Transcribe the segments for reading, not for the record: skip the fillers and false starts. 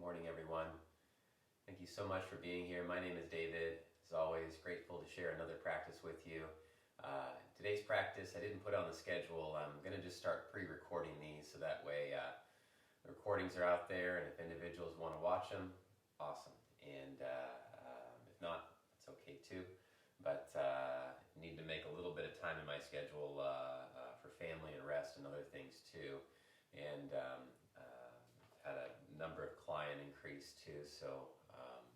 Morning, everyone. Thank you so much for being here. My name is David. As always, grateful to share another practice with you. Today's practice I didn't put on the schedule. I'm going to just start pre-recording these so that way the recordings are out there, and if individuals want to watch them, awesome. And if not, it's okay too. But I need to make a little bit of time in my schedule for family and rest and other things too. And had a number of client increase too, so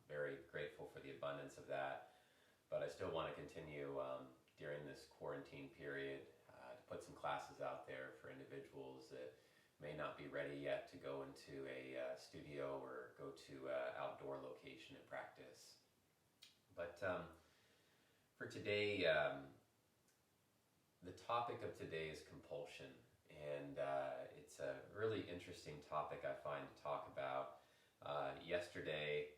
very grateful for the abundance of that. But I still want to continue during this quarantine period to put some classes out there for individuals that may not be ready yet to go into a studio or go to an outdoor location and practice. But for today, the topic of today is compulsion. And it's a really interesting topic I find to talk about. Yesterday,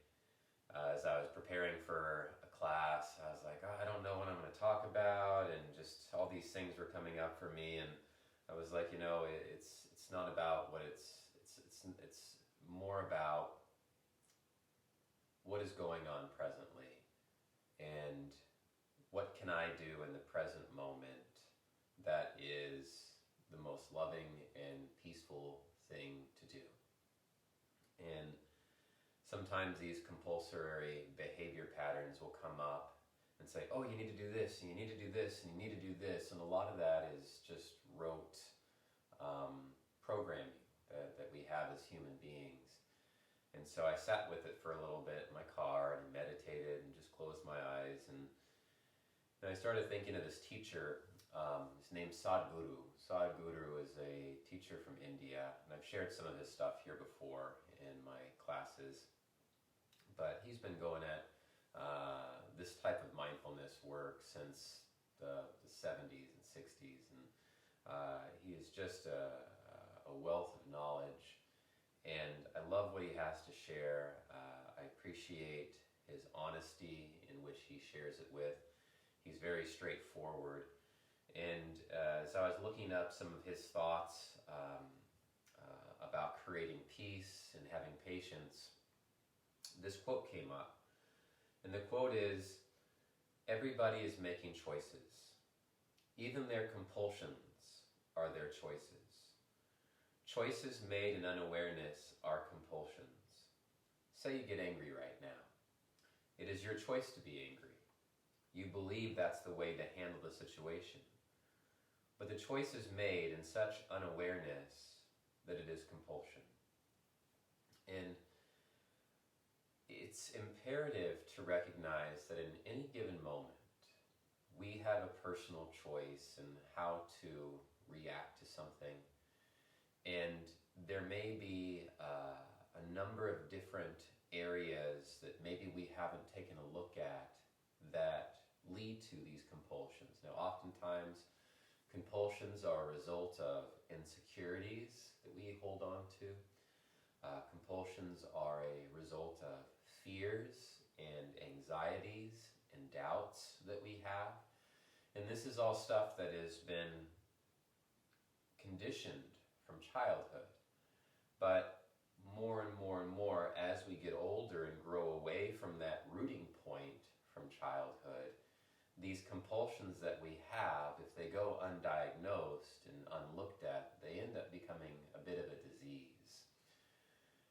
as I was preparing for a class, I was like, I don't know what I'm going to talk about, and just all these things were coming up for me, and I was like, it's not about what it's more about what is going on presently, and what can I do in the present moment that is the most loving and peaceful thing to do. And sometimes these compulsory behavior patterns will come up and say, oh, you need to do this, and you need to do this, and you need to do this. And a lot of that is just rote programming that we have as human beings. And so I sat with it for a little bit in my car and meditated and just closed my eyes. And I started thinking of this teacher. His name's Sadhguru. Sadhguru is a teacher from India, and I've shared some of his stuff here before in my classes. But he's been going at this type of mindfulness work since the 70s and 60s, and he is just a wealth of knowledge. And I love what he has to share. I appreciate his honesty in which he shares it with. He's very straightforward. And as I was looking up some of his thoughts about creating peace and having patience, this quote came up. And the quote is, everybody is making choices. Even their compulsions are their choices. Choices made in unawareness are compulsions. Say you get angry right now. It is your choice to be angry. You believe that's the way to handle the situation. But the choice is made in such unawareness that it is compulsion. And it's imperative to recognize that in any given moment, we have a personal choice in how to react to something. And there may be a number of different areas that maybe we haven't taken a look at that lead to these compulsions. Now, oftentimes, compulsions are a result of insecurities that we hold on to. Compulsions are a result of fears and anxieties and doubts that we have. And this is all stuff that has been conditioned from childhood. But more and more and more, as we get older and grow away from that rooting point from childhood, these compulsions that we have, if they go undiagnosed and unlooked at, they end up becoming a bit of a disease.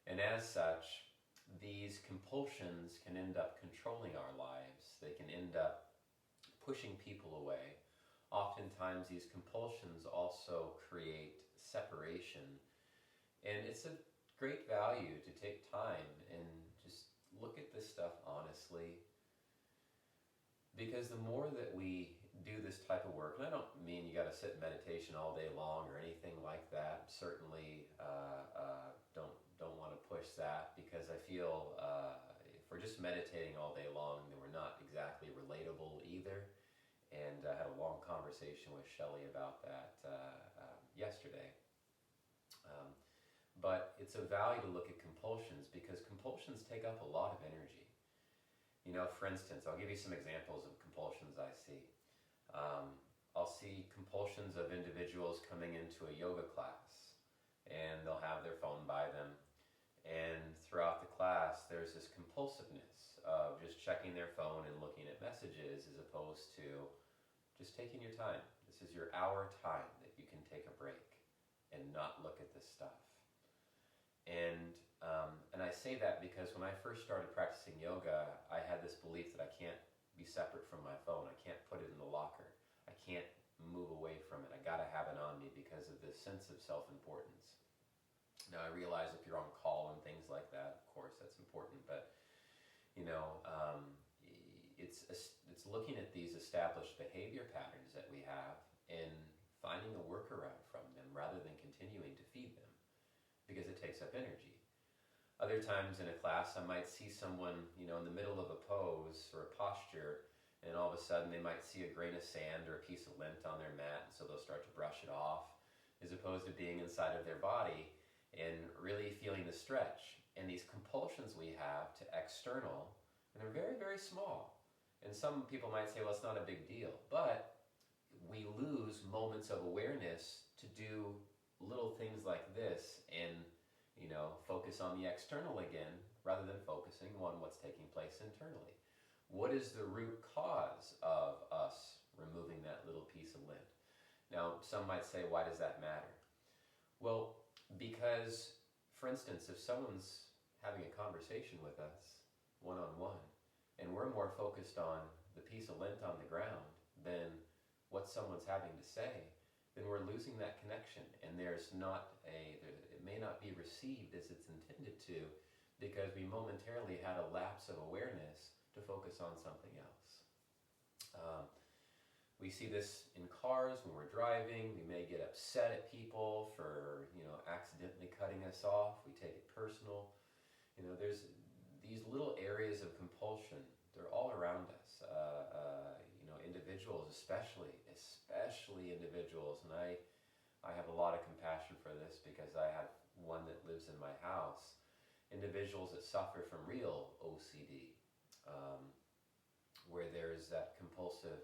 And as such, these compulsions can end up controlling our lives. They can end up pushing people away. Oftentimes, these compulsions also create separation. And it's a great value to take time and just look at this stuff honestly. Because the more that we do this type of work, and I don't mean you got to sit in meditation all day long or anything like that. Certainly don't want to push that, because I feel if we're just meditating all day long, then we're not exactly relatable either. And I had a long conversation with Shelley about that yesterday. But it's a value to look at compulsions, because compulsions take up a lot of energy. For instance, I'll give you some examples of compulsions I see. I'll see compulsions of individuals coming into a yoga class, and they'll have their phone by them, And throughout the class, there's this compulsiveness of just checking their phone and looking at messages as opposed to just taking your time. This is your hour time that you can take a break and not look at this stuff. And I say that because when I first started practicing yoga, I had this belief that I can't be separate from my phone. I can't put it in the locker. I can't move away from it. I gotta have it on me because of this sense of self-importance. Now I realize if you're on call and things like that, of course that's important, but it's looking at these established behavior patterns that we have and finding a workaround from them rather than continuing to feed them, because it takes up energy. Other times in a class, I might see someone, in the middle of a pose or a posture, and all of a sudden they might see a grain of sand or a piece of lint on their mat, and so they'll start to brush it off, as opposed to being inside of their body and really feeling the stretch. And these compulsions we have to external, and they're very, very small. And some people might say, well, it's not a big deal, but we lose moments of awareness to do little things like this and focus on the external again, rather than focusing on what's taking place internally. What is the root cause of us removing that little piece of lint? Now, some might say, why does that matter? Well, because, for instance, if someone's having a conversation with us, one-on-one, and we're more focused on the piece of lint on the ground than what someone's having to say, then we're losing that connection, and it may not be received as it's intended to, because we momentarily had a lapse of awareness to focus on something else. We see this in cars when we're driving. We may get upset at people for accidentally cutting us off. We take it personal. There's these little areas of compulsion. They're all around us. Individuals, especially individuals, and I have a lot of compassion for this because I have one that lives in my house. Individuals that suffer from real OCD, where there's that compulsive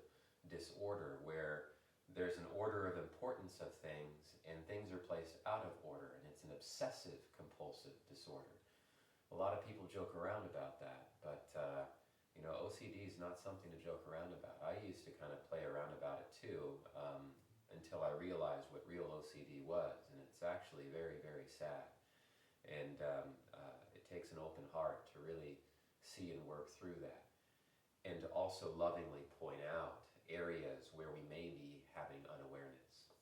disorder, where there's an order of importance of things and things are placed out of order, and it's an obsessive compulsive disorder. A lot of people joke around about that, but OCD is not something to joke around about. I used to kind of play around about it too, until I realized what real OCD was, and it's actually very, very sad. And it takes an open heart to really see and work through that, and to also lovingly point out areas where we may be having unawareness.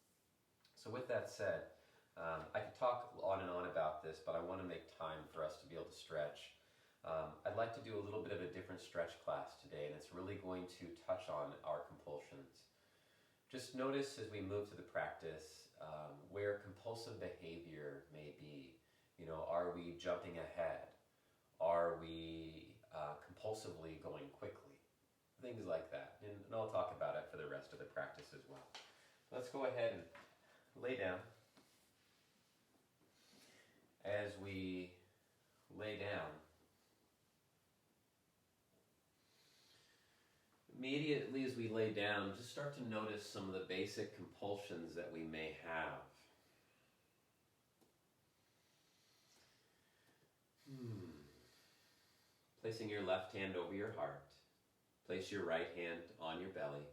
So with that said, I could talk on and on about this, but I want to make time for us to be able to stretch. I'd like to do a little bit of a different stretch class today, and it's really going to touch on our compulsions. Just notice as we move to the practice where compulsive behavior may be. Are we jumping ahead? Are we compulsively going quickly? Things like that. And I'll talk about it for the rest of the practice as well. Let's go ahead and lay down. As we lay down, immediately as we lay down, just start to notice some of the basic compulsions that we may have. Placing your left hand over your heart. Place your right hand on your belly.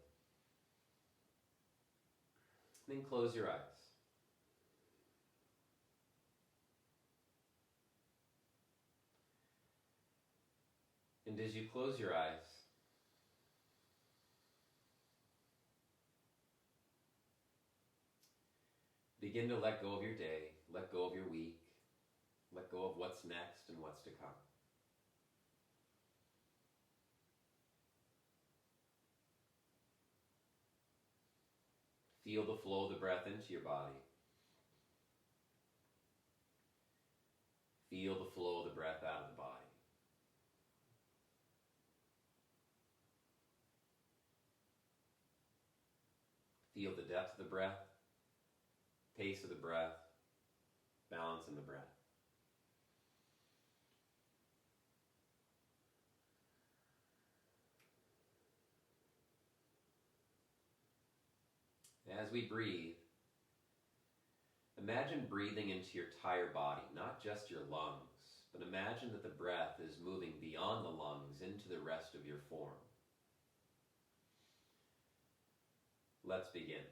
Then close your eyes. And as you close your eyes, begin to let go of your day, let go of your week, let go of what's next and what's to come. Feel the flow of the breath into your body. Feel the flow of the breath out of the body. Feel the depth of the breath, pace of the breath, balance in the breath. As we breathe, imagine breathing into your entire body, not just your lungs, but imagine that the breath is moving beyond the lungs into the rest of your form. Let's begin.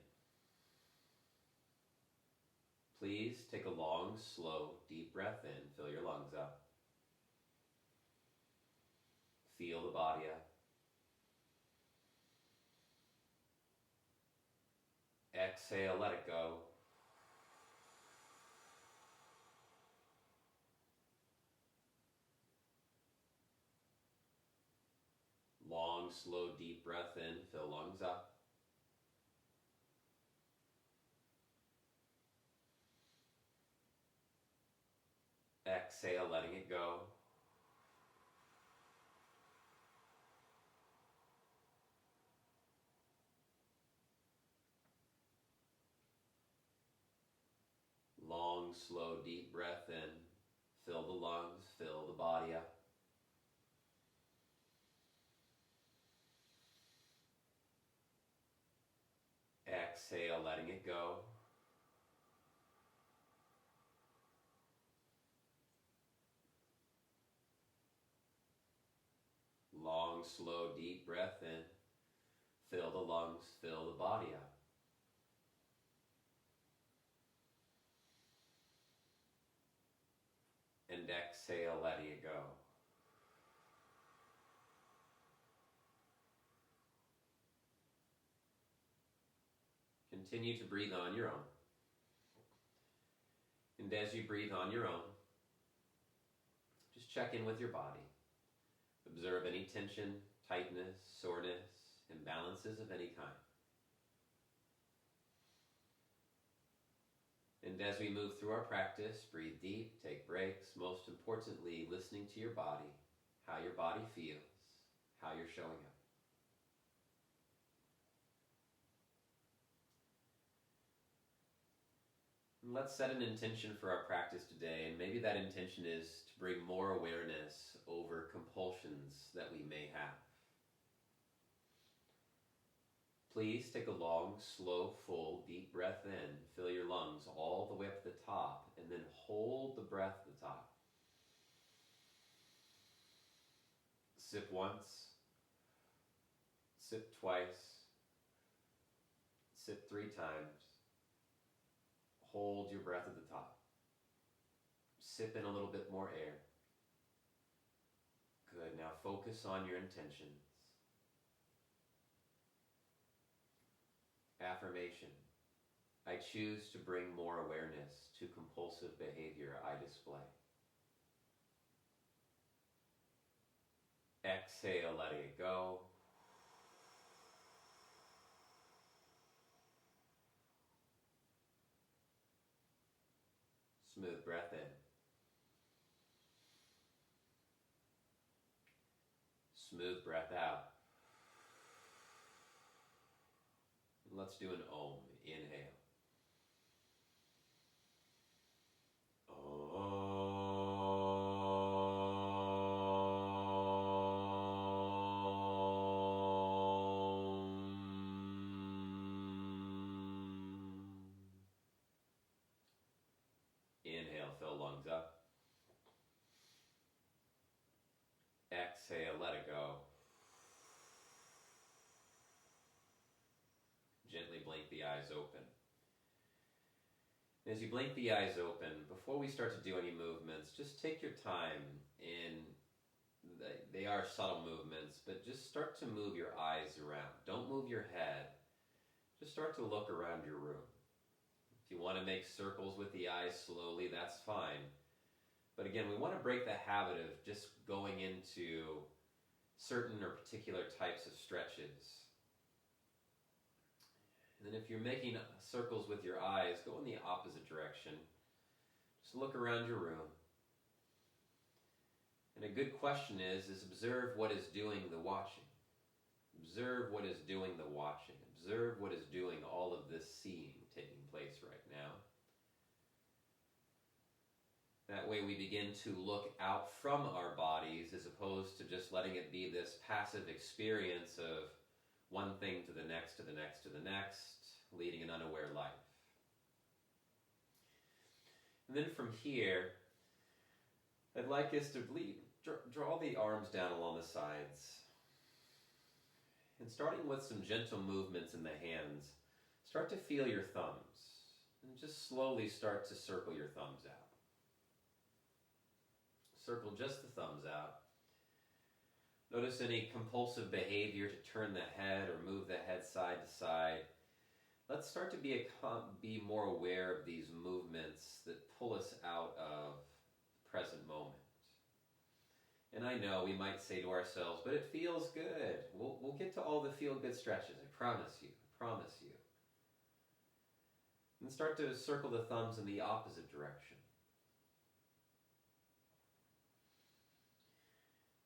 Please take a long, slow, deep breath in. Fill your lungs up. Feel the body up. Exhale, let it go. Long, slow, deep breath in. Fill lungs up. Exhale, letting it go. Long, slow, deep breath in. Fill the lungs, fill the body up. Exhale, letting it go. Long, slow, deep breath in. Fill the lungs, fill the body up. And exhale, letting it go. Continue to breathe on your own. And as you breathe on your own, just check in with your body. Observe any tension, tightness, soreness, imbalances of any kind. And as we move through our practice, breathe deep, take breaks, most importantly, listening to your body, how your body feels, how you're showing up. And let's set an intention for our practice today, and maybe that intention is to bring more awareness over compulsions that we may have. Please take a long, slow, full, deep breath in. Fill your lungs all the way up to the top, and then hold the breath at the top. Sip once, sip twice, sip 3 times. Hold your breath at the top. Sip in a little bit more air. Good. Now focus on your intentions. Affirmation. I choose to bring more awareness to compulsive behavior I display. Exhale, letting it go. Smooth breath in. Smooth breath out. And let's do an Om. Inhale. Inhale, fill lungs up. Exhale, let it go. Gently blink the eyes open. As you blink the eyes open, before we start to do any movements, just take your time in, they are subtle movements, but just start to move your eyes around. Don't move your head. Just start to look around your room. If you want to make circles with the eyes slowly, that's fine. But again, we want to break the habit of just going into certain or particular types of stretches. And then if you're making circles with your eyes, go in the opposite direction. Just look around your room. And a good question is observe what is doing the watching. Observe what is doing the watching. Observe what is doing all of this seeing taking place right now. That way we begin to look out from our bodies as opposed to just letting it be this passive experience of one thing to the next, to the next, to the next, leading an unaware life. And then from here, I'd like us to draw the arms down along the sides. And starting with some gentle movements in the hands, start to feel your thumbs. And just slowly start to circle your thumbs out. Circle just the thumbs out. Notice any compulsive behavior to turn the head or move the head side to side. Let's start to be more aware of these movements that pull us out of the present moment. And I know we might say to ourselves, but it feels good. We'll get to all the feel-good stretches, I promise you, I promise you. And start to circle the thumbs in the opposite direction.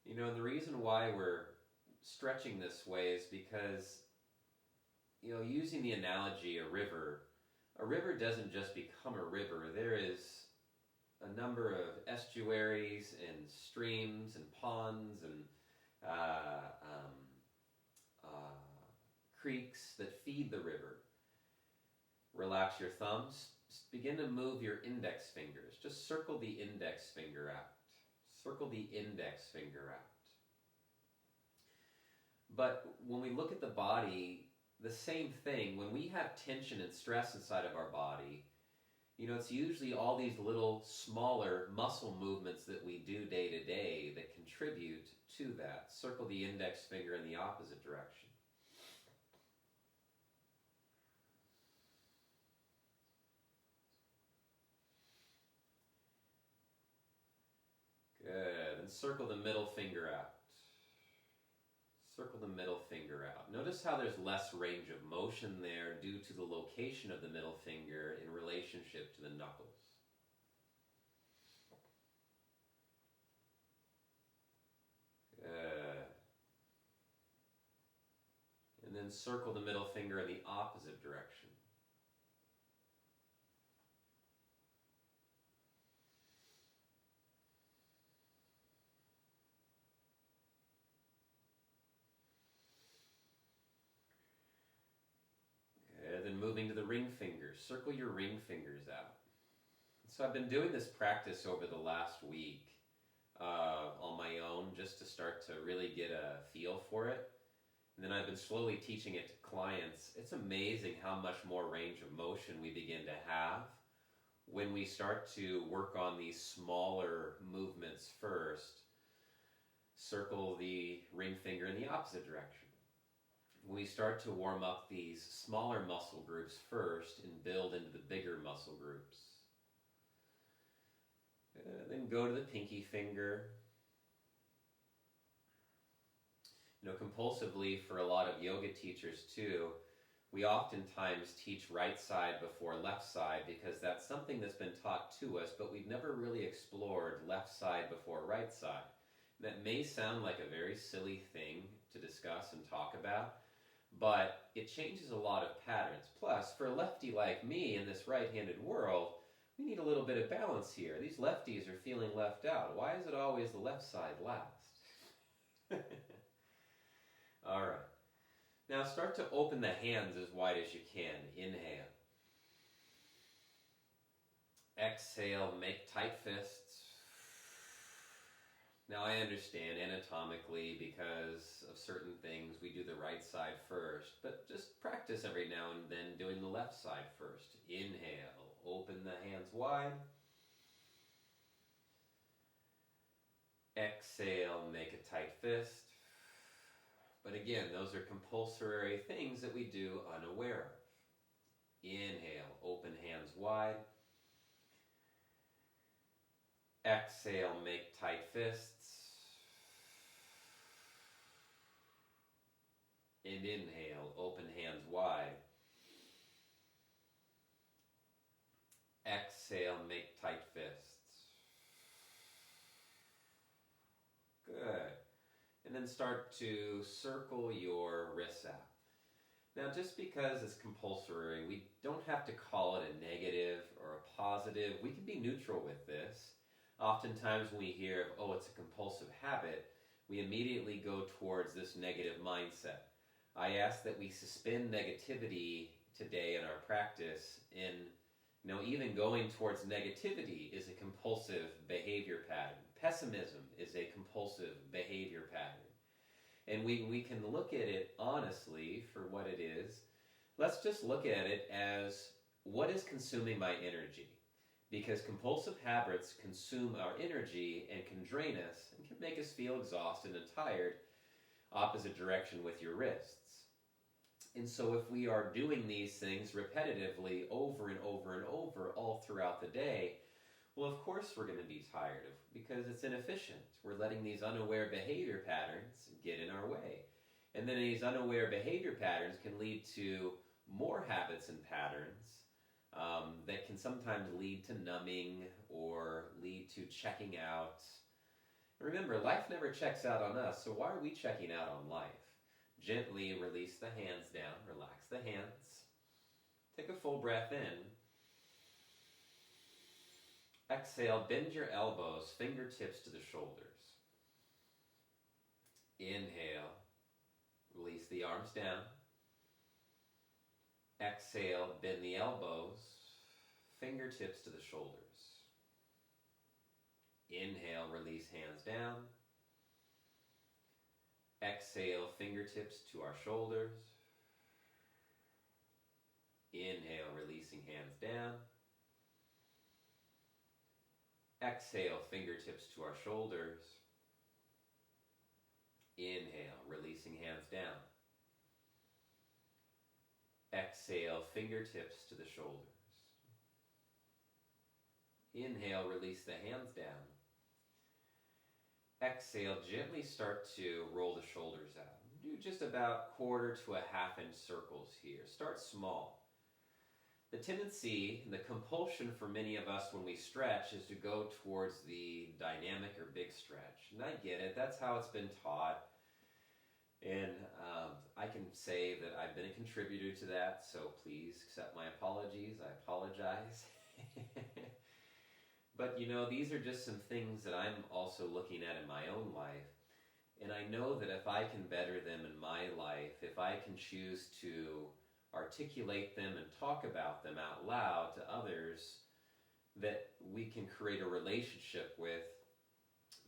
You know, and the reason why we're stretching this way is because, you know, using the analogy a river doesn't just become a river. There is a number of estuaries and streams and ponds and creeks that feed the river. Relax your thumbs. Begin to move your index fingers. Just circle the index finger out. Circle the index finger out. But when we look at the body, the same thing. When we have tension and stress inside of our body, you know, it's usually all these little smaller muscle movements that we do day to day that contribute to that. Circle the index finger in the opposite direction. Good. And circle the middle finger out. Circle the middle finger out. Notice how there's less range of motion there due to the location of the middle finger in relationship to the knuckles. Good. And then circle the middle finger in the opposite direction. Moving to the ring fingers. Circle your ring fingers out. So I've been doing this practice over the last week on my own just to start to really get a feel for it. And then I've been slowly teaching it to clients. It's amazing how much more range of motion we begin to have when we start to work on these smaller movements first. Circle the ring finger in the opposite direction. We start to warm up these smaller muscle groups first and build into the bigger muscle groups. Then go to the pinky finger. You know, compulsively for a lot of yoga teachers too, we oftentimes teach right side before left side because that's something that's been taught to us, but we've never really explored left side before right side. That may sound like a very silly thing to discuss and talk about, but it changes a lot of patterns. Plus, for a lefty like me in this right-handed world, we need a little bit of balance here. These lefties are feeling left out. Why is it always the left side last? All right. Now start to open the hands as wide as you can. Inhale. Exhale, make tight fists. Now I understand anatomically because of certain things we do the right side first, but just practice every now and then doing the left side first. Inhale, open the hands wide. Exhale, make a tight fist. But again, those are compulsory things that we do unaware of. Inhale, open hands wide. Exhale, make tight fists. And inhale, open hands wide. Exhale, make tight fists. Good. And then start to circle your wrists out. Now, just because it's compulsory, we don't have to call it a negative or a positive. We can be neutral with this. Oftentimes when we hear, oh, it's a compulsive habit, we immediately go towards this negative mindset. I ask that we suspend negativity today in our practice. And even going towards negativity is a compulsive behavior Pessimism is a compulsive behavior pattern. And we can look at it honestly for what it is. Let's just look at it as what is consuming my energy. Because compulsive habits consume our energy and can drain us and can make us feel exhausted and tired, opposite direction with your wrists. And so if we are doing these things repetitively over and over and over all throughout the day, well, of course we're going to be tired because it's inefficient. We're letting these unaware behavior patterns get in our way. And then these unaware behavior patterns can lead to more habits and patterns that can sometimes lead to numbing or lead to checking out. Remember, life never checks out on us, so why are we checking out on life? Gently release the hands down, relax the hands. Take a full breath in. Exhale, bend your elbows, fingertips to the shoulders. Inhale, release the arms down. Exhale, bend the elbows, fingertips to the shoulders. Inhale, release hands down. Exhale, fingertips to our shoulders. Inhale, releasing hands down. Exhale, fingertips to our shoulders. Inhale, releasing hands down. Exhale, fingertips to the shoulders. Inhale, release the hands down. Exhale, gently start to roll the shoulders out. Do just about 1/4 to a 1/2 inch circles here. Start small. The tendency, the compulsion for many of us when we stretch is to go towards the dynamic or big stretch. And I get it, that's how it's been taught. And I can say that I've been a contributor to that, so please accept my apologies. I apologize. But you know, these are just some things that I'm also looking at in my own life. And I know that if I can better them in my life, if I can choose to articulate them and talk about them out loud to others that we can create a relationship with,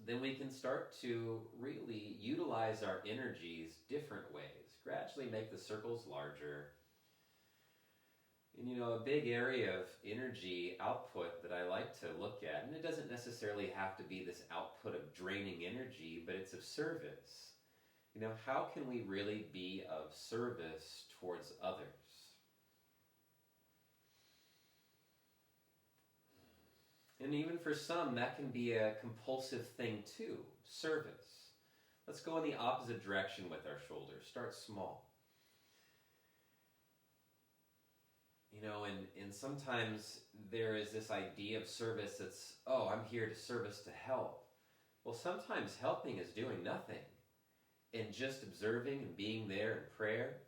then we can start to really utilize our energies different ways, gradually make the circles larger. And you know, a big area of energy output that I like to look at, and it doesn't necessarily have to be this output of draining energy, but it's of service. You know, how can we really be of service towards others? And even for some, that can be a compulsive thing too, service. Let's go in the opposite direction with our shoulders. Start small. You know, and sometimes there is this idea of service that's, oh, I'm here to service to help. Well, sometimes helping is doing nothing and just observing and being there in prayer.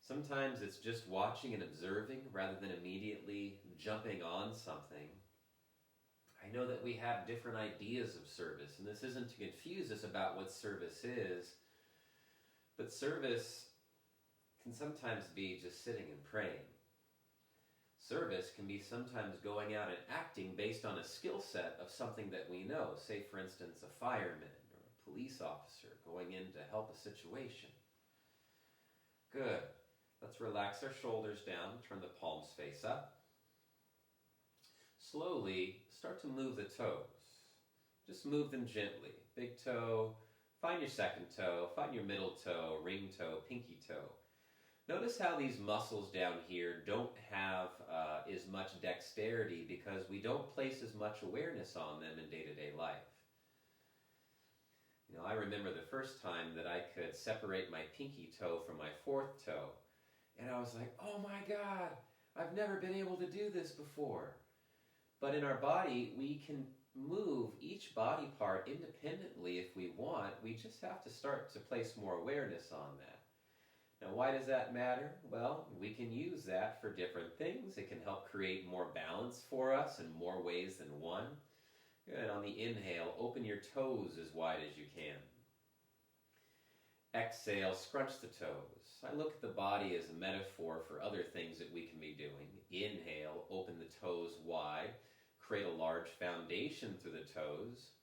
Sometimes it's just watching and observing rather than immediately jumping on something. I know that we have different ideas of service, and this isn't to confuse us about what service is, but service can sometimes be just sitting and praying. Service can be sometimes going out and acting based on a skill set of something that we know. Say, for instance, a fireman or a police officer going in to help a situation. Good. Let's relax our shoulders down, turn the palms face up. Slowly start to move the toes. Just move them gently. Big toe, find your second toe, find your middle toe, ring toe, pinky toe. Notice how these muscles down here don't have as much dexterity because we don't place as much awareness on them in day-to-day life. You know, I remember the first time that I could separate my pinky toe from my fourth toe, and I was like, oh my God, I've never been able to do this before. But in our body, we can move each body part independently if we want. We just have to start to place more awareness on that. Now, why does that matter? Well, we can use that for different things. It can help create more balance for us in more ways than one. Good. On the inhale, open your toes as wide as you can. Exhale, scrunch the toes. I look at the body as a metaphor for other things that we can be doing. Inhale, open the toes wide. Create a large foundation through the toes.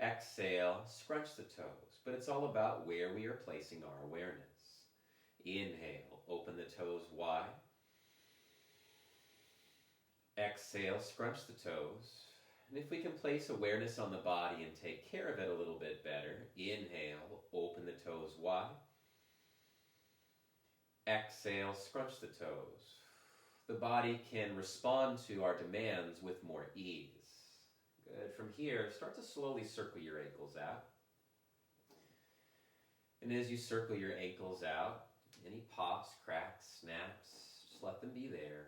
Exhale, scrunch the toes, but it's all about where we are placing our awareness. Inhale, open the toes wide. Exhale, scrunch the toes. And if we can place awareness on the body and take care of it a little bit better, inhale, open the toes wide. Exhale, scrunch the toes. The body can respond to our demands with more ease. Good. From here, start to slowly circle your ankles out. And as you circle your ankles out, any pops, cracks, snaps, just let them be there.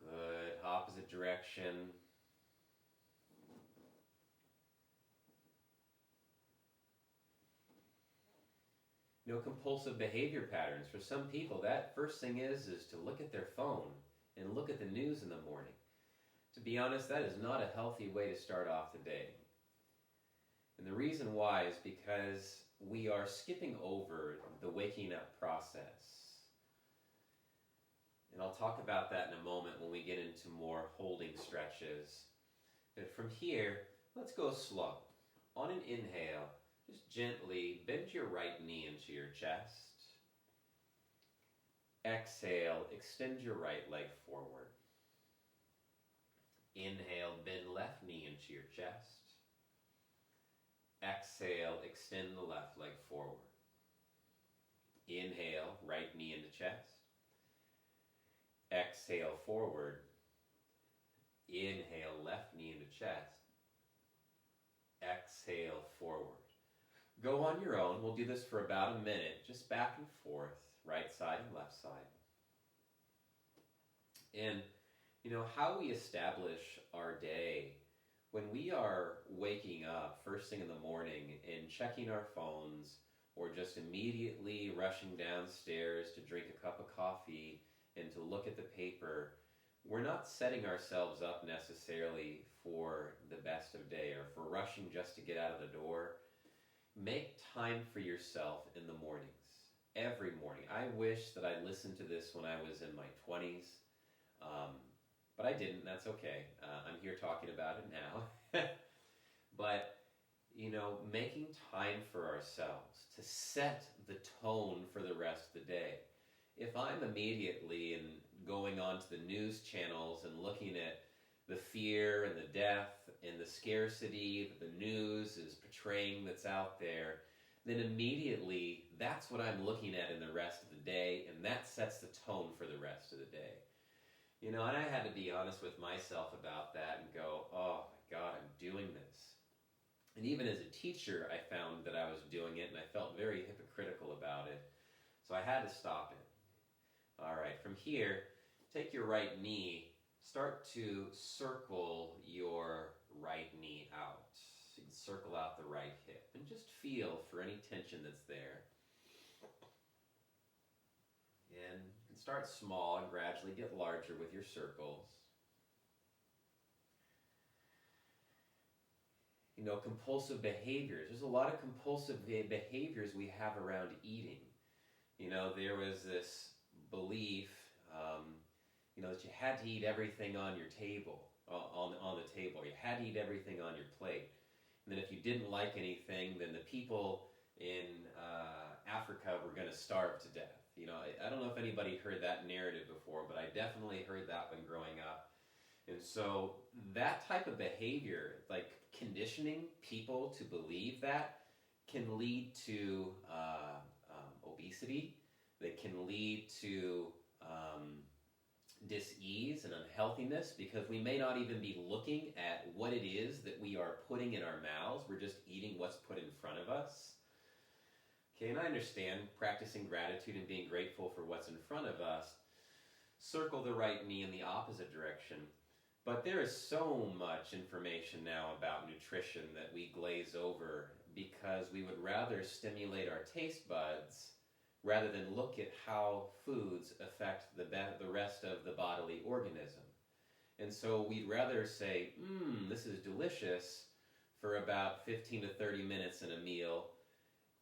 Good. Opposite direction. Compulsive behavior patterns. For some people, that first thing is to look at their phone and look at the news in the morning. To be honest, that is not a healthy way to start off the day. And the reason why is because we are skipping over the waking up process. And I'll talk about that in a moment when we get into more holding stretches. But from here, let's go slow. On an inhale, just gently bend your right knee into your chest. Exhale, extend your right leg forward. Inhale, bend left knee into your chest. Exhale, extend the left leg forward. Inhale, right knee into chest. Exhale, forward. Inhale, left knee into chest. Exhale, forward. Go on your own. We'll do this for about a minute, just back and forth, right side and left side. And, how we establish our day, when we are waking up first thing in the morning and checking our phones, or just immediately rushing downstairs to drink a cup of coffee and to look at the paper, we're not setting ourselves up necessarily for the best of day or for rushing just to get out of the door. Make time for yourself in the mornings, every morning. I wish that I listened to this when I was in my 20s, but I didn't. That's okay. I'm here talking about it now. But, making time for ourselves to set the tone for the rest of the day. If I'm immediately going on to the news channels and looking at the fear and the death and the scarcity that the news is portraying that's out there, then immediately that's what I'm looking at in the rest of the day, and that sets the tone for the rest of the day. And I had to be honest with myself about that and go, oh my God, I'm doing this. And even as a teacher, I found that I was doing it, and I felt very hypocritical about it. So I had to stop it. All right, from here, take your right knee, start to circle your right knee out. So you can circle out the right hip and just feel for any tension that's there. And you can start small and gradually get larger with your circles. Compulsive behaviors. There's a lot of compulsive behaviors we have around eating. There was this belief, that you had to eat everything on your table, on the table. You had to eat everything on your plate. And then if you didn't like anything, then the people in Africa were going to starve to death. I don't know if anybody heard that narrative before, but I definitely heard that when growing up. And so that type of behavior, like conditioning people to believe that, can lead to obesity. That can lead to dis-ease and unhealthiness, because we may not even be looking at what it is that we are putting in our mouths. We're just eating what's put in front of us. Okay, and I understand practicing gratitude and being grateful for what's in front of us. Circle the right knee in the opposite direction. But there is so much information now about nutrition that we glaze over because we would rather stimulate our taste buds rather than look at how foods affect the rest of the bodily organism. And so we'd rather say, this is delicious, for about 15 to 30 minutes in a meal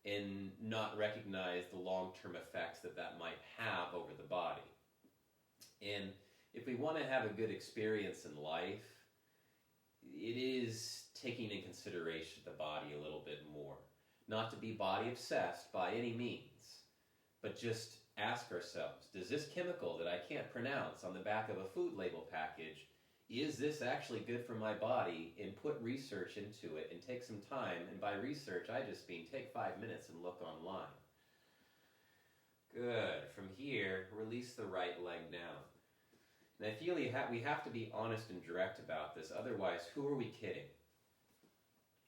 and not recognize the long-term effects that that might have over the body. And if we want to have a good experience in life, it is taking in consideration the body a little bit more. Not to be body obsessed by any means, but just ask ourselves, does this chemical that I can't pronounce on the back of a food label package, is this actually good for my body? And put research into it and take some time. And by research, I just mean take 5 minutes and look online. Good. From here, release the right leg down. And I feel we have to be honest and direct about this. Otherwise, who are we kidding?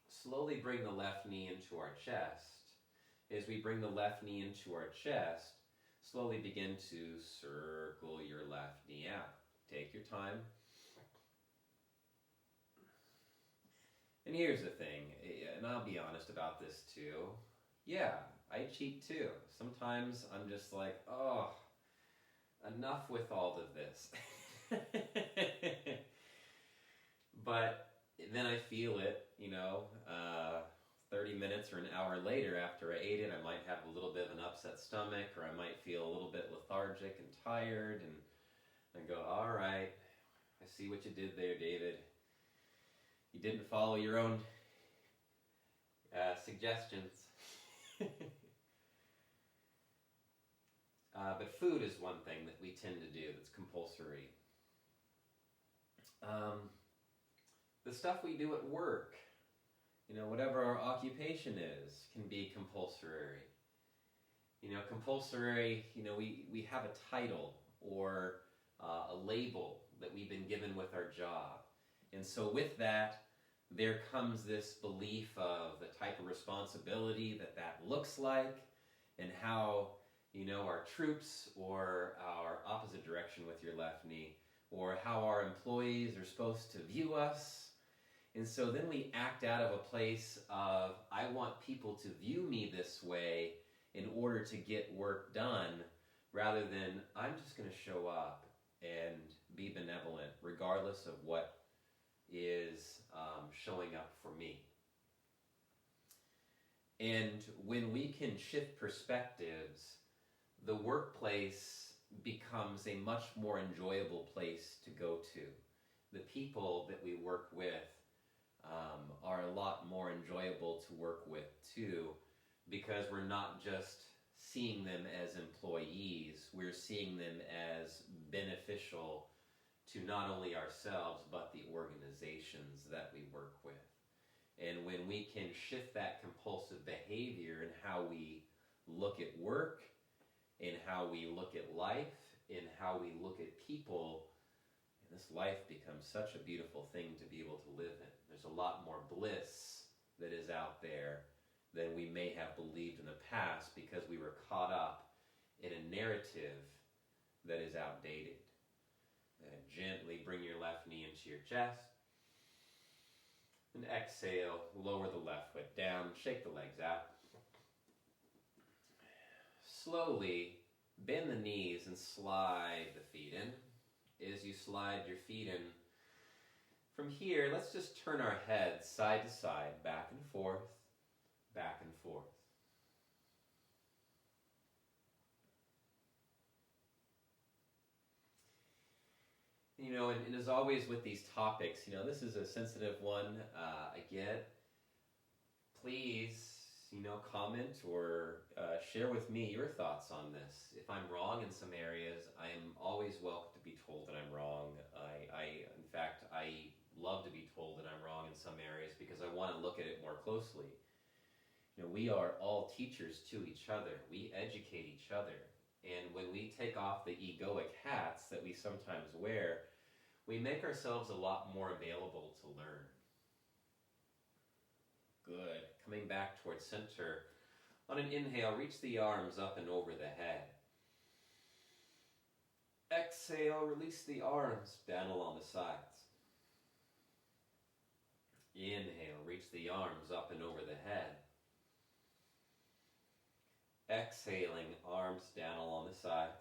Slowly bring the left knee into our chest. As we bring the left knee into our chest, slowly begin to circle your left knee out. Take your time. And here's the thing, and I'll be honest about this too. Yeah, I cheat too. Sometimes I'm just like, oh, enough with all of this. But then I feel it, 30 minutes or an hour later after I ate it, I might have a little bit of an upset stomach, or I might feel a little bit lethargic and tired, and I go, all right, I see what you did there, David. You didn't follow your own suggestions. But food is one thing that we tend to do that's compulsory. The stuff we do at work, whatever our occupation is, can be compulsory. Compulsory, we have a title or a label that we've been given with our job. And so with that, there comes this belief of the type of responsibility that looks like, and how, our troops, or our opposite direction with your left knee, or how our employees are supposed to view us. And so then we act out of a place of, I want people to view me this way in order to get work done, rather than I'm just going to show up and be benevolent, regardless of what is showing up for me. And when we can shift perspectives, the workplace becomes a much more enjoyable place to go to. The people that we work with are a lot more enjoyable to work with too, because we're not just seeing them as employees, we're seeing them as beneficial to not only ourselves, but the organizations that we work with. And when we can shift that compulsive behavior in how we look at work, in how we look at life, in how we look at people, and this life becomes such a beautiful thing to be able to live in. There's a lot more bliss that is out there than we may have believed in the past, because we were caught up in a narrative that is outdated. Gently bring your left knee into your chest. And exhale, lower the left foot down, shake the legs out. Slowly bend the knees and slide the feet in. As you slide your feet in, from here, let's just turn our heads side to side, back and forth, back and forth. And as always with these topics, this is a sensitive one, I get. Please, comment or share with me your thoughts on this. If I'm wrong in some areas, I am always welcome to be told that I'm wrong. In fact, I love to be told that I'm wrong in some areas, because I want to look at it more closely. We are all teachers to each other. We educate each other. And when we take off the egoic hats that we sometimes wear, we make ourselves a lot more available to learn. Good. Coming back towards center. On an inhale, reach the arms up and over the head. Exhale, release the arms down along the sides. Inhale, reach the arms up and over the head. Exhaling, arms down along the sides.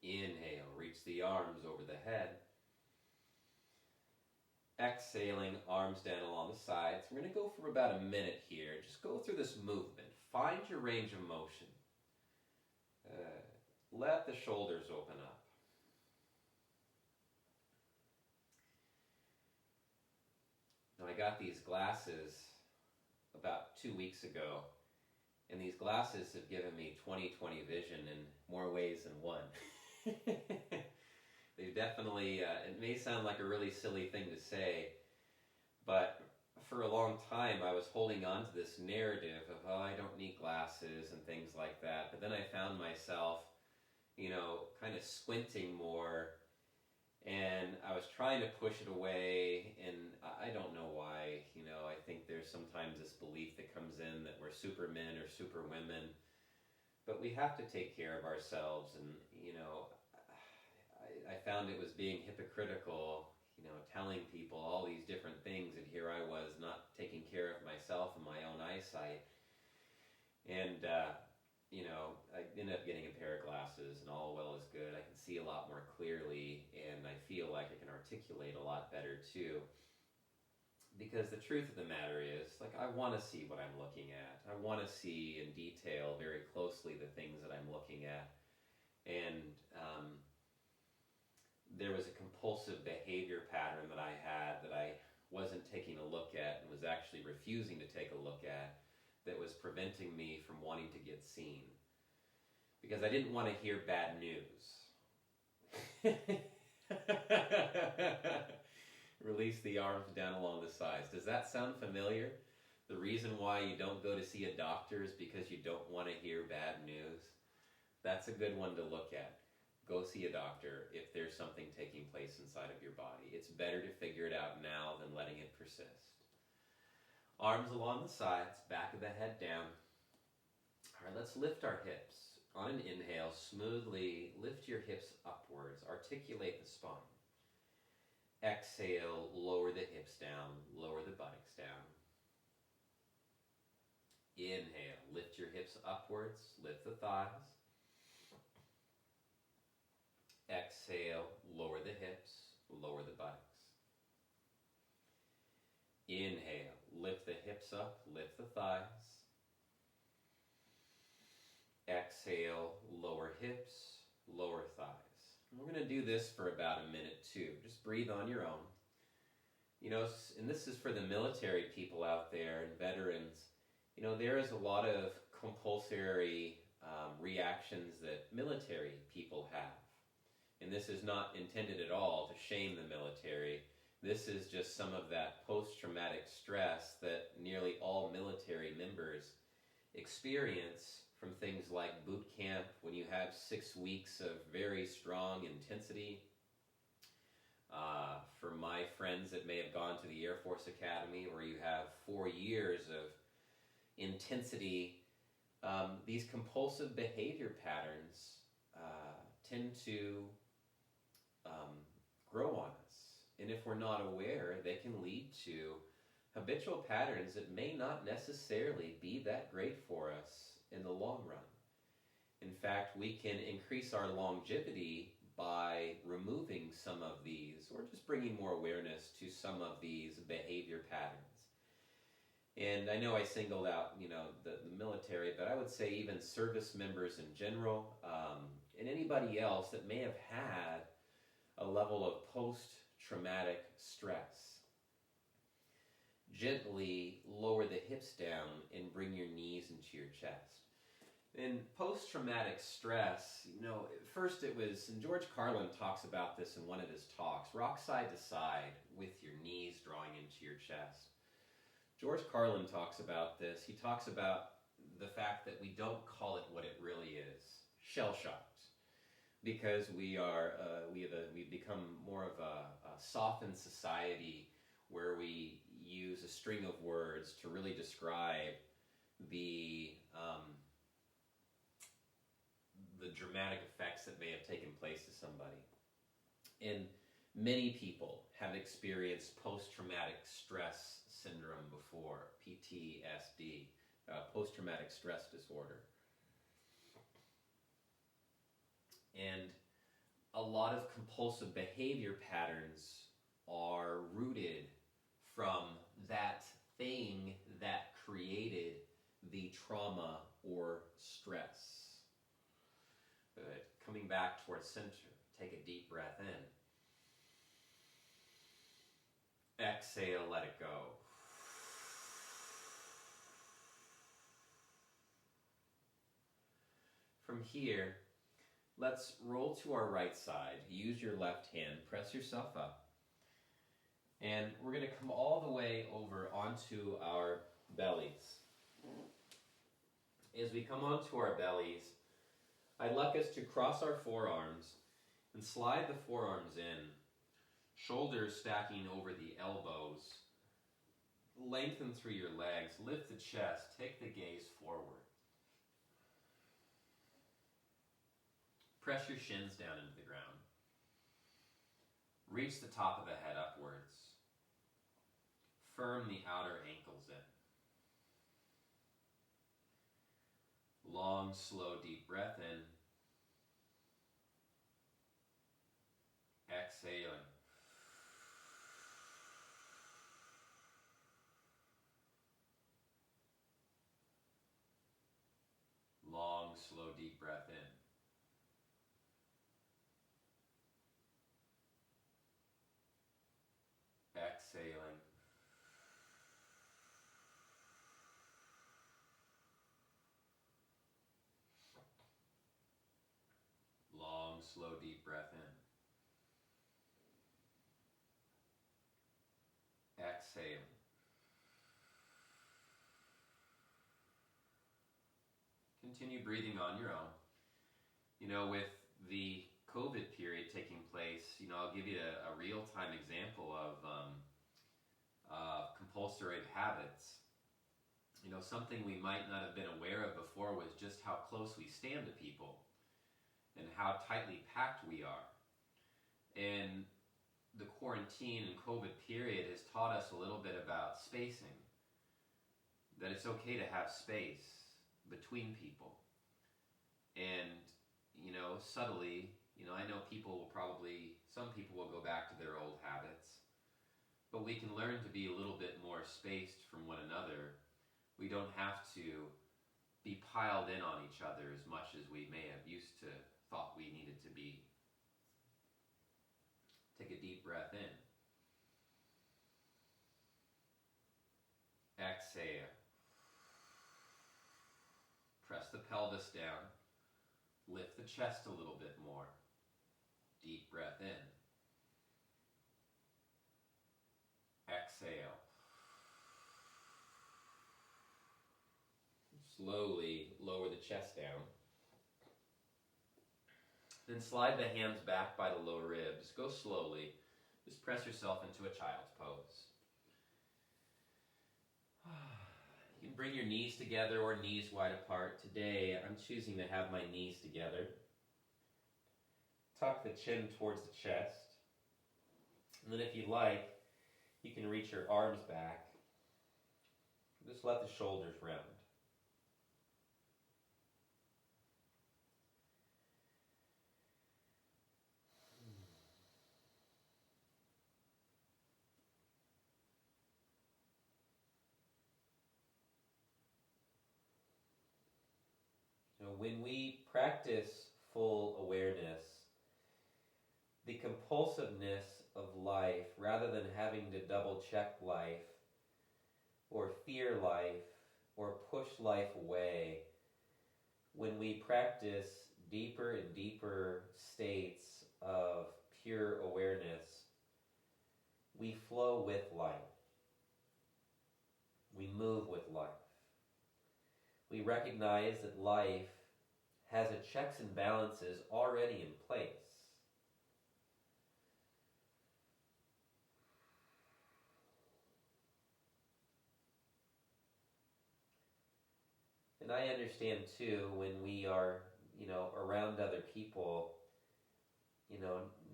Inhale, reach the arms over the head. Exhaling, arms down along the sides. We're going to go for about a minute here. Just go through this movement. Find your range of motion. Let the shoulders open up. Now, I got these glasses about 2 weeks ago, and these glasses have given me 20/20 vision in more ways than one. They've definitely, it may sound like a really silly thing to say, but for a long time I was holding on to this narrative of, oh, I don't need glasses and things like that. But then I found myself, kind of squinting more, and I was trying to push it away, and I don't know why. I think there's sometimes this belief that comes in that we're supermen or superwomen, but we have to take care of ourselves. And I found it was being hypocritical, telling people all these different things, and here I was not taking care of myself and my own eyesight. And I ended up getting a pair of glasses, and all well is good. I can see a lot more clearly, and I feel like I can articulate a lot better too. Because the truth of the matter is, I want to see what I'm looking at. I want to see in detail, very closely, the things that I'm looking at. And there was a compulsive behavior pattern that I had that I wasn't taking a look at and was actually refusing to take a look at, that was preventing me from wanting to get seen. Because I didn't want to hear bad news. Release the arms down along the sides. Does that sound familiar? The reason why you don't go to see a doctor is because you don't want to hear bad news. That's a good one to look at. Go see a doctor if there's something taking place inside of your body. It's better to figure it out now than letting it persist. Arms along the sides, back of the head down. All right, let's lift our hips. On an inhale, smoothly lift your hips upwards. Articulate the spine. Exhale, lower the hips down, lower the buttocks down. Inhale, lift your hips upwards, lift the thighs. Exhale, lower the hips, lower the buttocks. Inhale, lift the hips up, lift the thighs. Exhale, lower hips, lower thighs. And we're going to do this for about a minute too. Just breathe on your own. And this is for the military people out there and veterans. There is a lot of compulsory reactions that military people have. And this is not intended at all to shame the military. This is just some of that post-traumatic stress that nearly all military members experience from things like boot camp, when you have 6 weeks of very strong intensity. For my friends that may have gone to the Air Force Academy, where you have 4 years of intensity, these compulsive behavior patterns tend to grow on us. And if we're not aware, they can lead to habitual patterns that may not necessarily be that great for us in the long run. In fact, we can increase our longevity by removing some of these, or just bringing more awareness to some of these behavior patterns. And I know I singled out, the military, but I would say even service members in general, and anybody else that may have had a level of post-traumatic stress. Gently lower the hips down and bring your knees into your chest. In post-traumatic stress, first it was, and George Carlin talks about this in one of his talks, rock side to side with your knees drawing into your chest. George Carlin talks about this. He talks about the fact that we don't call it what it really is, shell-shocked, because we've become more of a softened society where we use a string of words to really describe the dramatic effects that may have taken place to somebody. And many people have experienced post-traumatic stress syndrome before, PTSD, post-traumatic stress disorder. And a lot of compulsive behavior patterns are rooted from that thing that created the trauma or stress. Good. Coming back towards center. Take a deep breath in. Exhale, let it go. From here, let's roll to our right side. Use your left hand. Press yourself up. And we're going to come all the way over onto our bellies. As we come onto our bellies, I'd like us to cross our forearms and slide the forearms in, shoulders stacking over the elbows. Lengthen through your legs, lift the chest, take the gaze forward. Press your shins down into the ground. Reach the top of the head upwards. Firm the outer ankles in. Long, slow, deep breath in. Exhaling. Long, slow, deep breath in. Exhaling. Long, slow, deep breath in. Exhaling. Continue breathing on your own. You know, with the COVID period taking place, I'll give you a real-time example of compulsory habits. Something we might not have been aware of before was just how close we stand to people and how tightly packed we are. And the quarantine and COVID period has taught us a little bit about spacing, that it's okay to have space between people. And, subtly, I know some people will go back to their old habits, but we can learn to be a little bit more spaced from one another. We don't have to be piled in on each other as much as we may have used to thought we needed to be. Take a deep breath in. Exhale. Press the pelvis down. Lift the chest a little bit more. Deep breath in. Exhale. Slowly lower the chest down. Then slide the hands back by the lower ribs. Go slowly. Just press yourself into a child's pose. You can bring your knees together or knees wide apart. Today, I'm choosing to have my knees together. Tuck the chin towards the chest. And then if you like, you can reach your arms back. Just let the shoulders round. When we practice full awareness, the compulsiveness of life, rather than having to double check life, or fear life, or push life away, when we practice deeper and deeper states of pure awareness, we flow with life. We move with life. We recognize that life has its checks and balances already in place. And I understand too, when we are, around other people,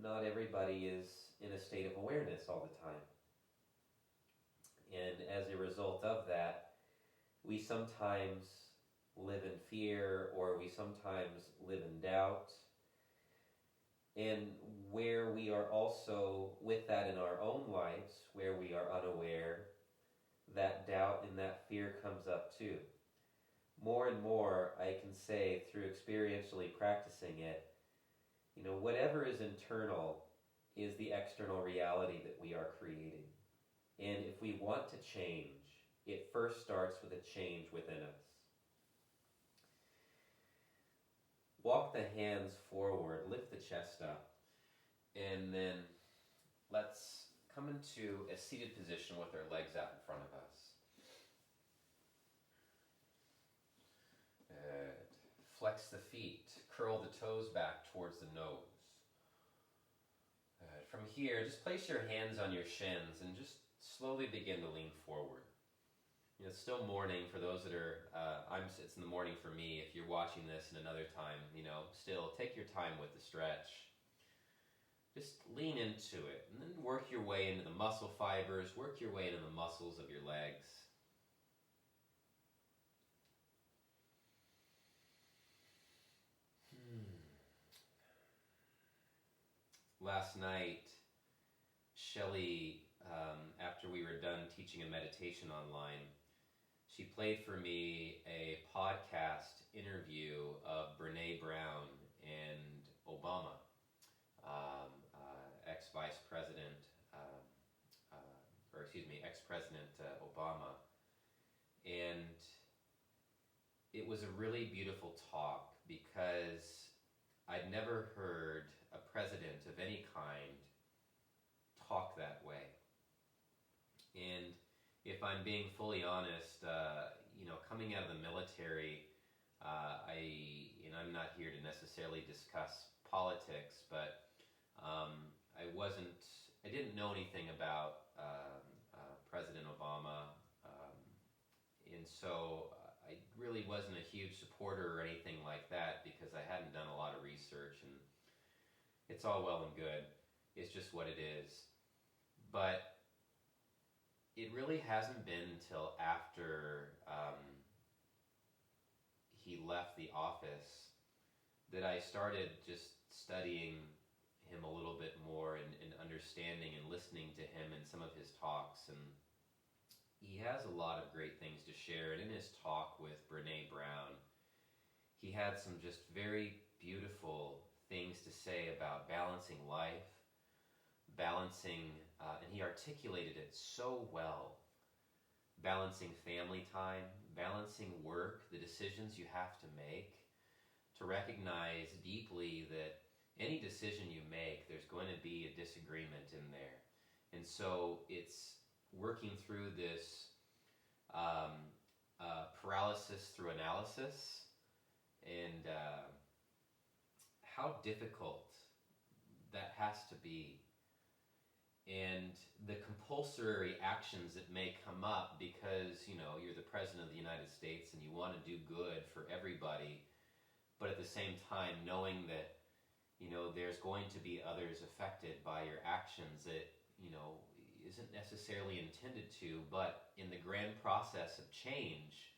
not everybody is in a state of awareness all the time. And as a result of that, we sometimes live in fear, or we sometimes live in doubt. And where we are also with that in our own lives, where we are unaware, that doubt and that fear comes up too. More and more, I can say through experientially practicing it, whatever is internal is the external reality that we are creating. And if we want to change, it first starts with a change within us. Walk the hands forward, lift the chest up, and then let's come into a seated position with our legs out in front of us. Good. Flex the feet, curl the toes back towards the nose. Good. From here, just place your hands on your shins and just slowly begin to lean forward. It's still morning for those that are, it's in the morning for me. If you're watching this in another time, still take your time with the stretch. Just lean into it and then work your way into the muscle fibers, work your way into the muscles of your legs. Last night, Shelley, after we were done teaching a meditation online, she played for me a podcast interview of Brene Brown and Obama, ex-President Obama. And it was a really beautiful talk because I'd never heard a president of any kind talk that way. And if I'm being fully honest, coming out of the military, I'm not here to necessarily discuss politics, but I didn't know anything about President Obama, and so I really wasn't a huge supporter or anything like that because I hadn't done a lot of research, and it's all well and good. It's just what it is. But it really hasn't been until after he left the office that I started just studying him a little bit more and understanding and listening to him in some of his talks. And he has a lot of great things to share. And in his talk with Brene Brown, he had some just very beautiful things to say about balancing life, and he articulated it so well. Balancing family time, balancing work, the decisions you have to make, to recognize deeply that any decision you make, there's going to be a disagreement in there. And so it's working through this paralysis through analysis, and how difficult that has to be. And the compulsory actions that may come up because, you're the President of the United States and you want to do good for everybody, but at the same time knowing that, there's going to be others affected by your actions that, isn't necessarily intended to, but in the grand process of change,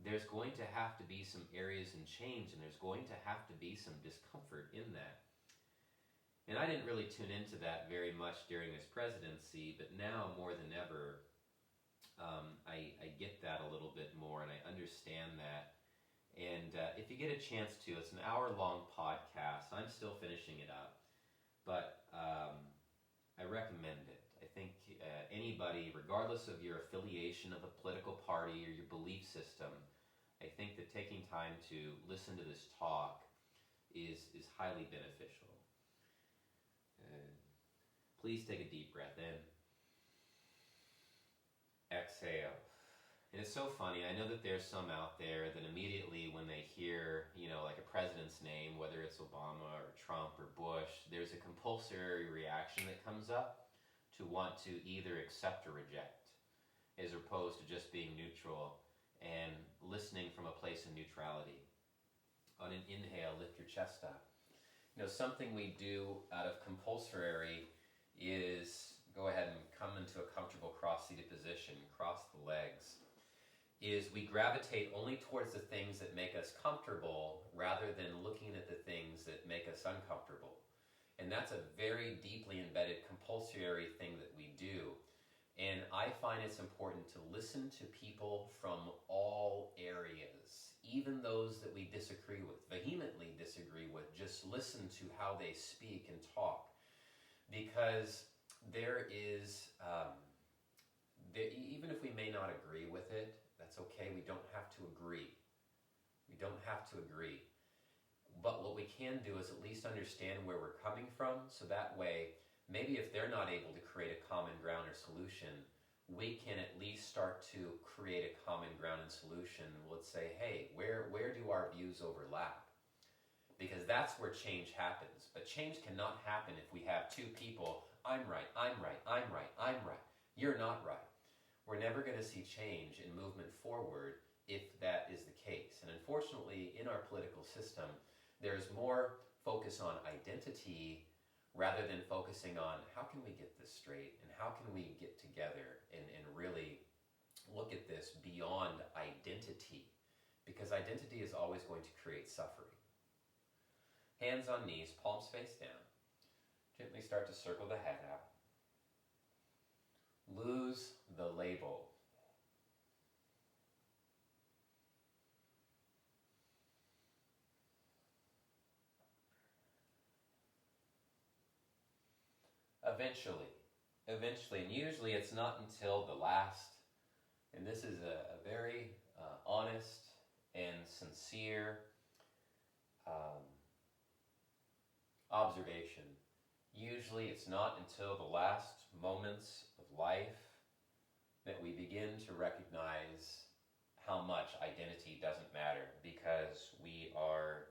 there's going to have to be some areas in change, and there's going to have to be some discomfort in that. And I didn't really tune into that very much during his presidency, but now more than ever, I get that a little bit more, and I understand that. And if you get a chance to, it's an hour-long podcast. I'm still finishing it up, but I recommend it. I think anybody, regardless of your affiliation of a political party or your belief system, I think that taking time to listen to this talk is highly beneficial. Please take a deep breath in. Exhale. And it's so funny, I know that there's some out there that immediately when they hear, like a president's name, whether it's Obama or Trump or Bush, there's a compulsory reaction that comes up to want to either accept or reject, as opposed to just being neutral and listening from a place of neutrality. On an inhale, lift your chest up. Something we do out of compulsory is go ahead and come into a comfortable cross-seated position, cross the legs, is we gravitate only towards the things that make us comfortable rather than looking at the things that make us uncomfortable. And that's a very deeply embedded compulsory thing that we do. And I find it's important to listen to people from all areas, even those that we disagree with, vehemently disagree with. Just listen to how they speak and talk. Because there is, even if we may not agree with it, that's okay. We don't have to agree. We don't have to agree. But what we can do is at least understand where we're coming from, so that way, maybe if they're not able to create a common ground or solution, we can at least start to create a common ground and solution. Let's say, hey, where do our views overlap? Because that's where change happens. But change cannot happen if we have two people, I'm right, I'm right, I'm right, I'm right, you're not right. We're never going to see change and movement forward if that is the case. And unfortunately, in our political system, there's more focus on identity rather than focusing on how can we get this straight and how can we get together and really look at this beyond identity, because identity is always going to create suffering. Hands on knees, palms face down. Gently start to circle the head out. Lose the label. Eventually, and usually it's not until the last, and this is a very honest and sincere observation. Usually it's not until the last moments of life that we begin to recognize how much identity doesn't matter, because we are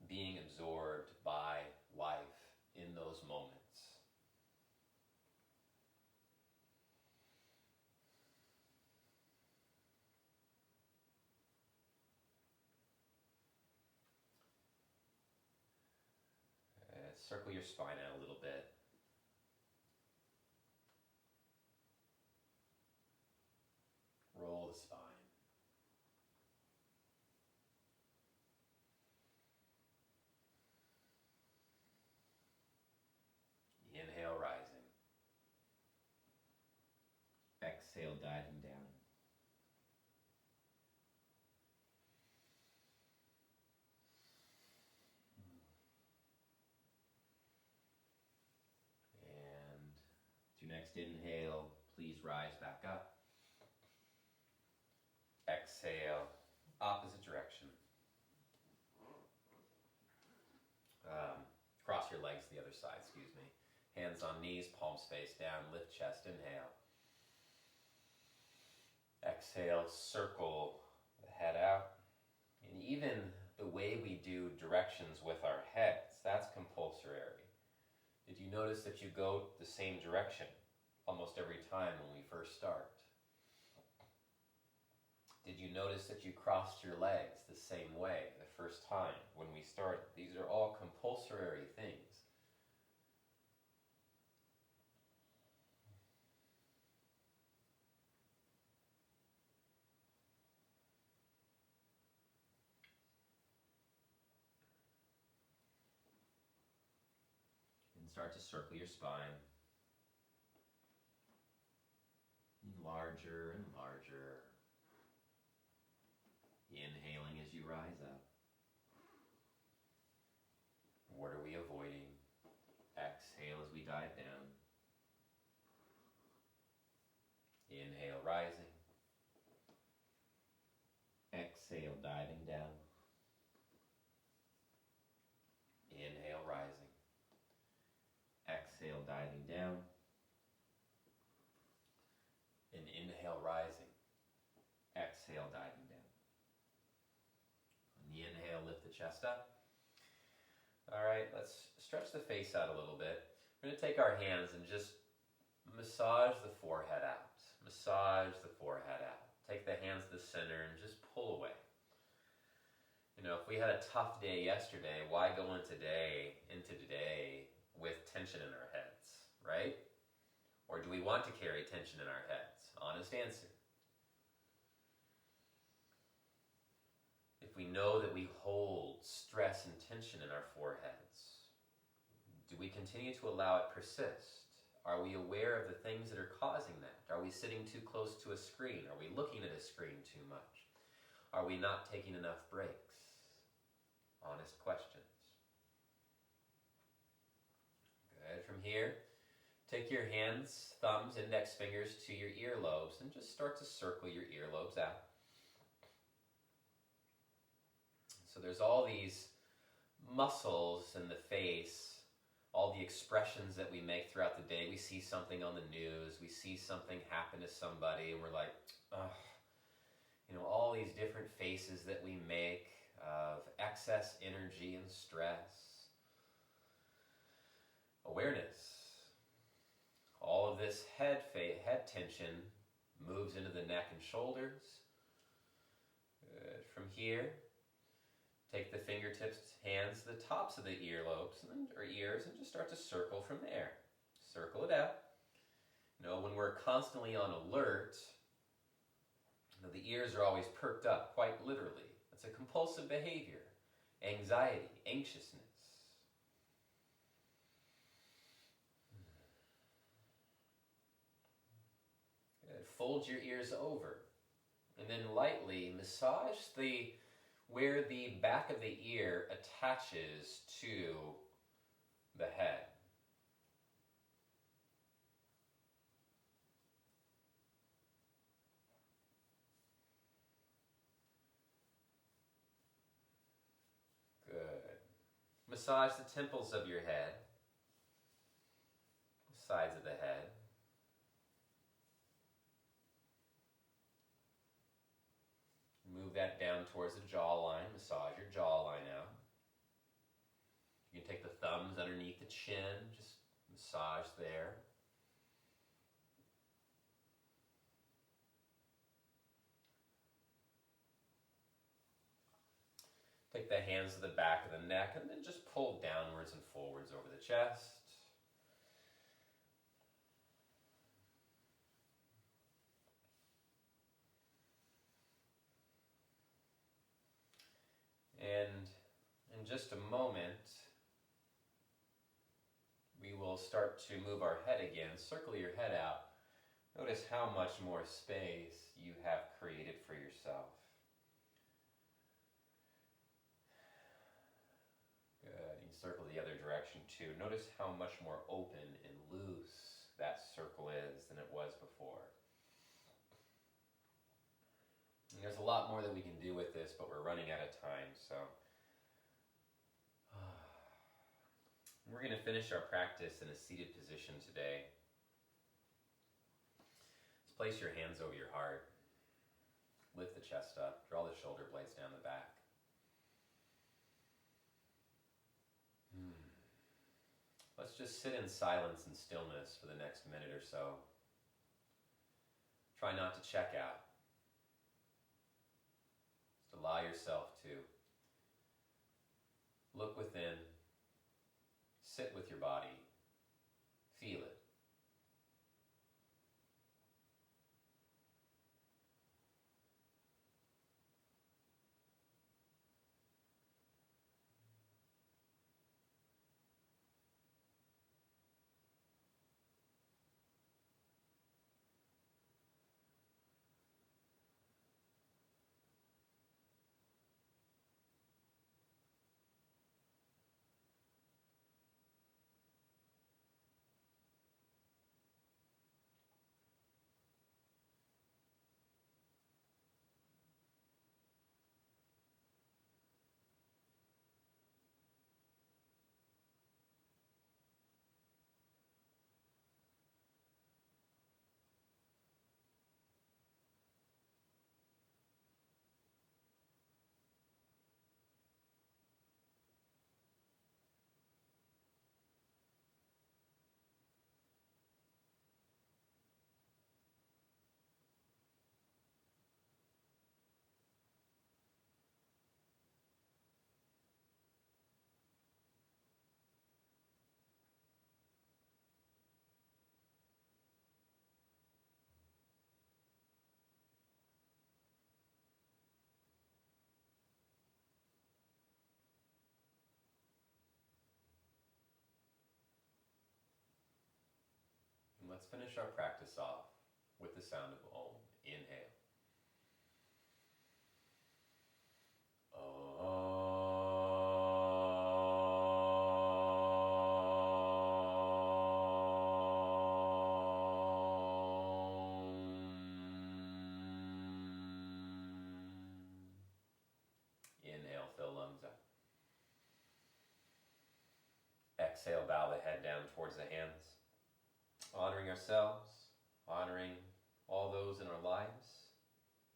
being absorbed by life in those moments. Circle your spine out a little bit. Roll the spine. Inhale, rising. Exhale, diving down. And to next inhale, please rise back up. Exhale, opposite direction. Cross your legs to the other side, excuse me. Hands on knees, palms face down, lift chest, inhale. Exhale, circle the head out. And even the way we do directions with our heads, that's compulsory. Did you notice that you go the same direction almost every time when we first start? Did you notice that you crossed your legs the same way the first time when we started? These are all compulsory things. And start to circle your spine. Larger and larger. Inhaling as you rise up. What are we avoiding? Exhale as we dive down. Inhale, rising. Exhale, diving down. Inhale, rising. Exhale, diving down. And inhale, rising. Exhale, diving down. On the inhale, lift the chest up. All right, let's stretch the face out a little bit. We're going to take our hands and just massage the forehead out. Massage the forehead out. Take the hands to the center and just pull away. You know, if we had a tough day yesterday, why go into today with tension in our heads, right? Or do we want to carry tension in our heads? Honest answer. If we know that we hold stress and tension in our foreheads, Do we continue to allow it persist? Are we aware of the things that are causing that? Are we sitting too close to a screen? Are we looking at a screen too much? Are we not taking enough breaks? Honest questions. Good. From here, take your hands, thumbs, index fingers to your earlobes and just start to circle your earlobes out. So there's all these muscles in the face, all the expressions that we make throughout the day. We see something on the news, we see something happen to somebody, and we're like, ugh. All these different faces that we make of excess energy and stress. Awareness. All of this head tension moves into the neck and shoulders. Good. From here, take the fingertips, hands to the tops of the earlobes or ears and just start to circle from there. Circle it out. When we're constantly on alert, the ears are always perked up, quite literally. It's a compulsive behavior, anxiety, anxiousness. Good. Fold your ears over and then lightly massage where the back of the ear attaches to the head. Massage the temples of your head, sides of the head. Move that down towards the jawline. Massage your jawline out. You can take the thumbs underneath the chin, just massage there. Take the hands to the back of the neck and then just pull downwards and forwards over the chest. And in just a moment, we will start to move our head again. Circle your head out. Notice how much more space you have created for yourself. Circle the other direction too. Notice how much more open and loose that circle is than it was before. And there's a lot more that we can do with this, but we're running out of time, so we're going to finish our practice in a seated position today. Let's place your hands over your heart. Lift the chest up. Draw the shoulder blades down the back. Let's just sit in silence and stillness for the next minute or so. Try not to check out. Just allow yourself to look within, sit with your body, feel it. let's finish our practice off with the sound of Om. Inhale. Inhale, fill lungs up. Exhale, bow the head down towards the hands. Honoring ourselves, honoring all those in our lives,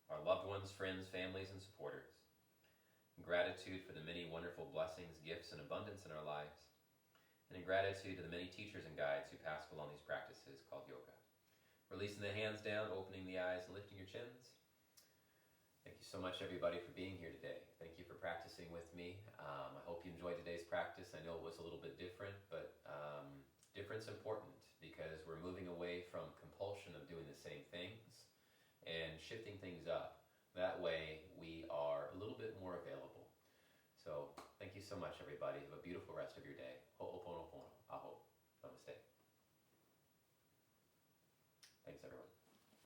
our loved ones, friends, families, and supporters. In gratitude for the many wonderful blessings, gifts, and abundance in our lives. And in gratitude to the many teachers and guides who passed along these practices called yoga. Releasing the hands down, opening the eyes, and lifting your chins. Thank you so much, everybody, for being here today. Thank you for practicing with me. I hope you enjoyed today's practice. I know it was a little bit different, but different's important because we're moving away from compulsion of doing the same things and shifting things up. That way, we are a little bit more available. So, thank you so much, everybody. Have a beautiful rest of your day. Ho'oponopono.